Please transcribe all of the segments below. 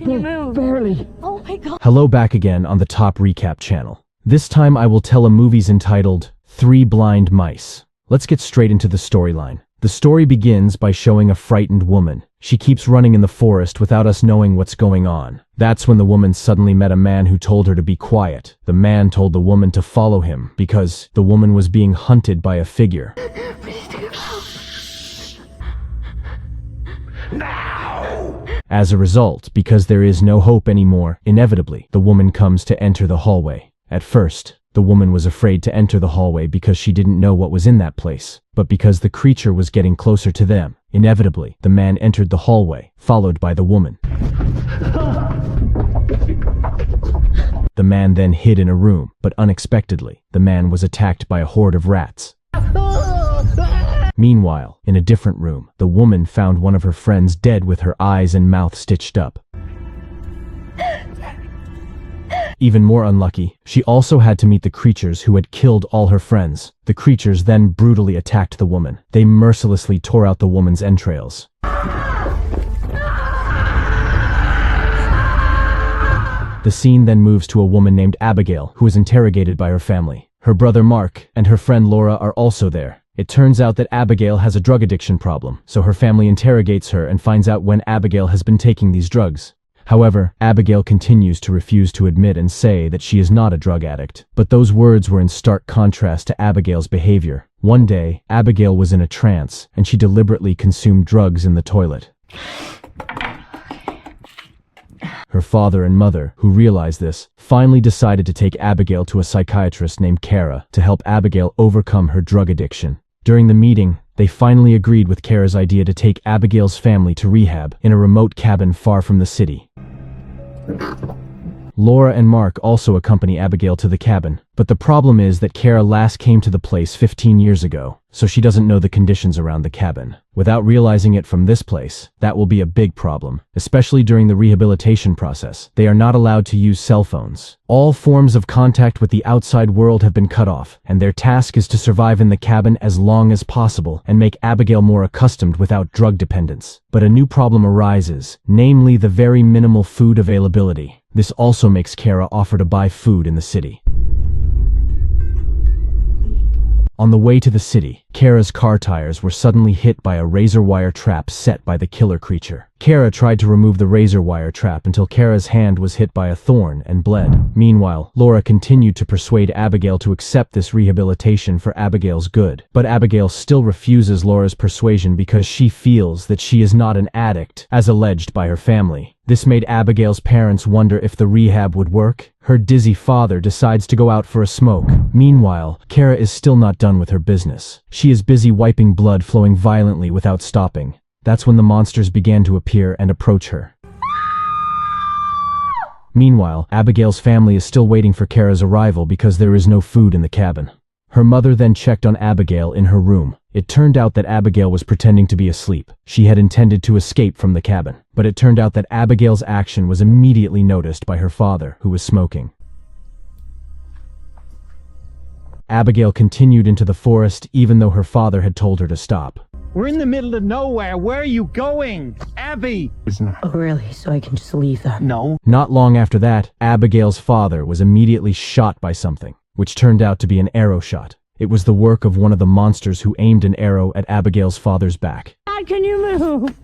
can you move? Barely. Oh my god. Hello, back again on the Top Recap channel. This time I will tell a movie's entitled Three Blind Mice. Let's get straight into the storyline. The story begins by showing a frightened woman. She keeps running in the forest without us knowing what's going on. That's when the woman suddenly met a man who told her to be quiet. The man told the woman to follow him because the woman was being hunted by a figure. As a result, because there is no hope anymore, inevitably, the woman comes to enter the hallway. At first, the woman was afraid to enter the hallway because she didn't know what was in that place. But because the creature was getting closer to them, inevitably, the man entered the hallway, followed by the woman. The man then hid in a room, but unexpectedly, the man was attacked by a horde of rats. Meanwhile, in a different room, the woman found one of her friends dead with her eyes and mouth stitched up. Even more unlucky, she also had to meet the creatures who had killed all her friends. The creatures then brutally attacked the woman. They mercilessly tore out the woman's entrails. The scene then moves to a woman named Abigail, who is interrogated by her family. Her brother Mark and her friend Laura are also there. It turns out that Abigail has a drug addiction problem, so her family interrogates her and finds out when Abigail has been taking these drugs. However, Abigail continues to refuse to admit and say that she is not a drug addict. But those words were in stark contrast to Abigail's behavior. One day, Abigail was in a trance, and she deliberately consumed drugs in the toilet. Her father and mother, who realized this, finally decided to take Abigail to a psychiatrist named Kara to help Abigail overcome her drug addiction. During the meeting, they finally agreed with Kara's idea to take Abigail's family to rehab in a remote cabin far from the city. Laura and Mark also accompany Abigail to the cabin, but the problem is that Kara last came to the place 15 years ago, so she doesn't know the conditions around the cabin. Without realizing it from this place, that will be a big problem, especially during the rehabilitation process. They are not allowed to use cell phones. All forms of contact with the outside world have been cut off, and their task is to survive in the cabin as long as possible and make Abigail more accustomed without drug dependence. But a new problem arises, namely the very minimal food availability. This also makes Kara offer to buy food in the city. On the way to the city, Kara's car tires were suddenly hit by a razor wire trap set by the killer creature. Kara tried to remove the razor wire trap until Kara's hand was hit by a thorn and bled. Meanwhile, Laura continued to persuade Abigail to accept this rehabilitation for Abigail's good. But Abigail still refuses Laura's persuasion because she feels that she is not an addict, as alleged by her family. This made Abigail's parents wonder if the rehab would work. Her dizzy father decides to go out for a smoke. Meanwhile, Kara is still not done with her business. She is busy wiping blood flowing violently without stopping. That's when the monsters began to appear and approach her. Meanwhile, Abigail's family is still waiting for Kara's arrival because there is no food in the cabin. Her mother then checked on Abigail in her room. It turned out that Abigail was pretending to be asleep. She had intended to escape from the cabin, but it turned out that Abigail's action was immediately noticed by her father, who was smoking. Abigail continued into the forest even though her father had told her to stop. We're in the middle of nowhere. Where are you going? Abby! Oh really? So I can just leave them? No. Not long after that, Abigail's father was immediately shot by something, which turned out to be an arrow shot. It was the work of one of the monsters who aimed an arrow at Abigail's father's back. Dad, can you move?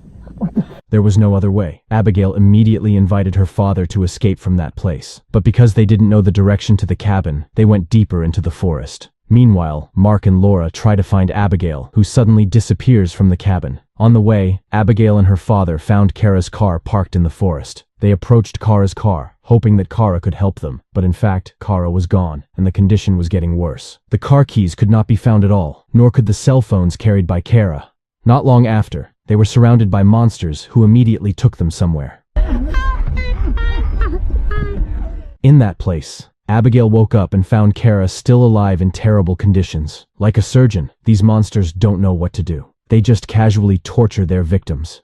There was no other way. Abigail immediately invited her father to escape from that place. But because they didn't know the direction to the cabin, they went deeper into the forest. Meanwhile, Mark and Laura try to find Abigail, who suddenly disappears from the cabin. On the way, Abigail and her father found Kara's car parked in the forest. They approached Kara's car, hoping that Kara could help them, but in fact, Kara was gone, and the condition was getting worse. The car keys could not be found at all, nor could the cell phones carried by Kara. Not long after, they were surrounded by monsters who immediately took them somewhere. In that place, Abigail woke up and found Kara still alive in terrible conditions. Like a surgeon, these monsters don't know what to do. They just casually torture their victims.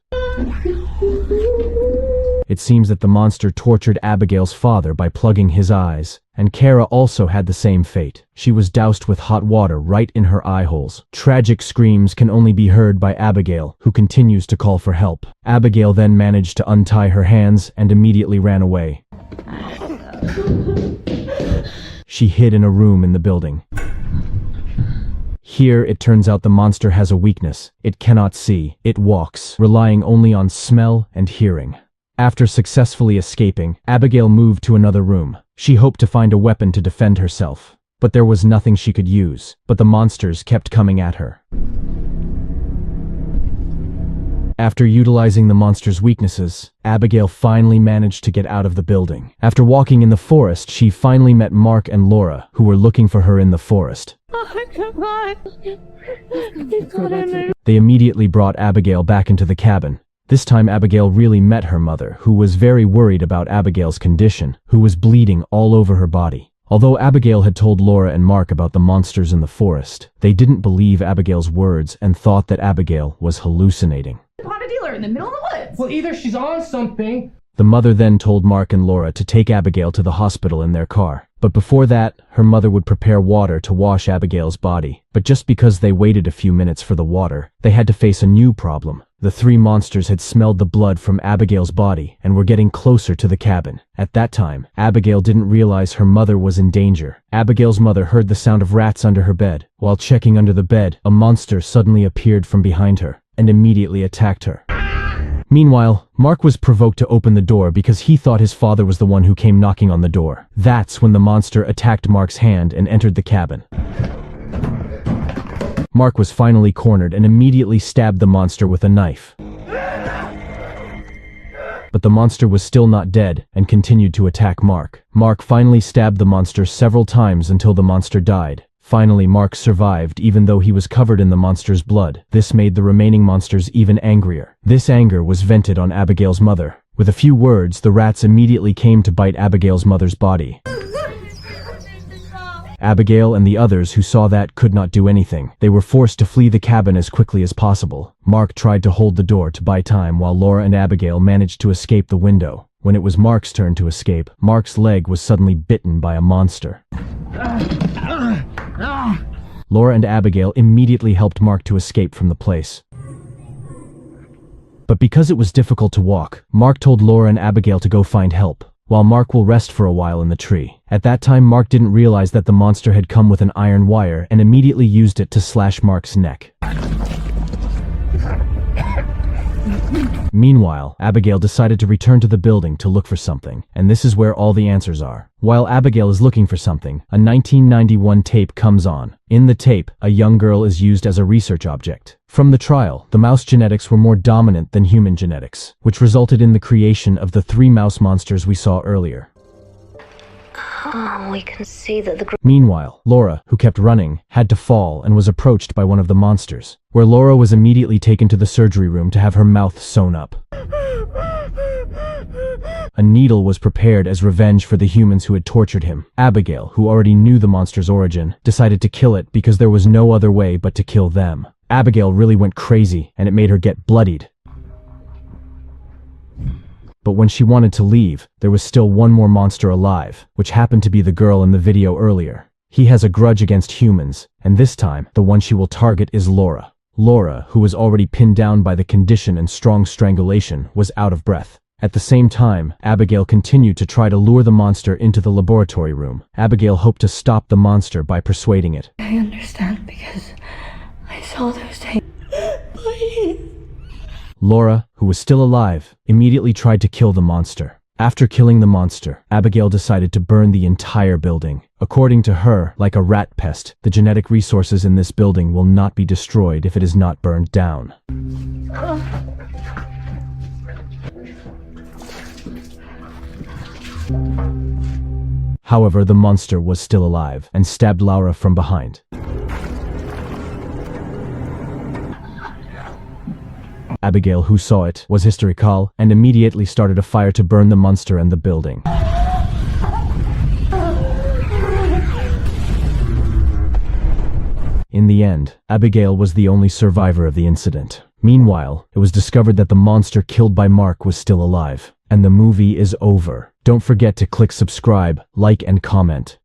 It seems that the monster tortured Abigail's father by plugging his eyes, and Kara also had the same fate. She was doused with hot water right in her eye holes. Tragic screams can only be heard by Abigail, who continues to call for help. Abigail then managed to untie her hands and immediately ran away. She hid in a room in the building. Here, it turns out the monster has a weakness. It cannot see. It walks, relying only on smell and hearing. After successfully escaping, Abigail moved to another room. She hoped to find a weapon to defend herself, but there was nothing she could use. But the monsters kept coming at her. After utilizing the monster's weaknesses, Abigail finally managed to get out of the building. After walking in the forest, she finally met Mark and Laura, who were looking for her in the forest. They immediately brought Abigail back into the cabin. This time Abigail really met her mother, who was very worried about Abigail's condition, who was bleeding all over her body. Although Abigail had told Laura and Mark about the monsters in the forest, they didn't believe Abigail's words and thought that Abigail was hallucinating. Caught a dealer in the middle of the woods. Well, either she's on something. The mother then told Mark and Laura to take Abigail to the hospital in their car. But before that, her mother would prepare water to wash Abigail's body. But just because they waited a few minutes for the water, they had to face a new problem. The three monsters had smelled the blood from Abigail's body and were getting closer to the cabin. At that time, Abigail didn't realize her mother was in danger. Abigail's mother heard the sound of rats under her bed. While checking under the bed, a monster suddenly appeared from behind her and immediately attacked her. Meanwhile, Mark was provoked to open the door because he thought his father was the one who came knocking on the door. That's when the monster attacked Mark's hand and entered the cabin. Mark was finally cornered and immediately stabbed the monster with a knife. But the monster was still not dead and continued to attack Mark. Mark finally stabbed the monster several times until the monster died. Finally, Mark survived even though he was covered in the monster's blood. This made the remaining monsters even angrier. This anger was vented on Abigail's mother. With a few words, the rats immediately came to bite Abigail's mother's body. Abigail and the others who saw that could not do anything. They were forced to flee the cabin as quickly as possible. Mark tried to hold the door to buy time while Laura and Abigail managed to escape the window. When it was Mark's turn to escape, Mark's leg was suddenly bitten by a monster. Laura and Abigail immediately helped Mark to escape from the place. But because it was difficult to walk, Mark told Laura and Abigail to go find help, while Mark will rest for a while in the tree. At that time, Mark didn't realize that the monster had come with an iron wire and immediately used it to slash Mark's neck. Meanwhile, Abigail decided to return to the building to look for something, and this is where all the answers are. While Abigail is looking for something, a 1991 tape comes on. In the tape, a young girl is used as a research object. From the trial, the mouse genetics were more dominant than human genetics, which resulted in the creation of the three mouse monsters we saw earlier. We can see that the Meanwhile, Laura, who kept running, had to fall and was approached by one of the monsters, where Laura was immediately taken to the surgery room to have her mouth sewn up. A needle was prepared as revenge for the humans who had tortured him. Abigail, who already knew the monster's origin, decided to kill it because there was no other way but to kill them. Abigail really went crazy, and it made her get bloodied. But when she wanted to leave, there was still one more monster alive, which happened to be the girl in the video earlier. He has a grudge against humans, and this time, the one she will target is Laura. Laura, who was already pinned down by the condition and strong strangulation, was out of breath. At the same time, Abigail continued to try to lure the monster into the laboratory room. Abigail hoped to stop the monster by persuading it. I understand because I saw those tapes. Please. Laura, who was still alive, immediately tried to kill the monster. After killing the monster, Abigail decided to burn the entire building. According to her, like a rat pest, the genetic resources in this building will not be destroyed if it is not burned down. However, the monster was still alive and stabbed Laura from behind. Abigail, who saw it, was hysterical and immediately started a fire to burn the monster and the building. In the end, Abigail was the only survivor of the incident. Meanwhile, it was discovered that the monster killed by Mark was still alive. and the movie is over. Don't forget to click subscribe, like, and comment.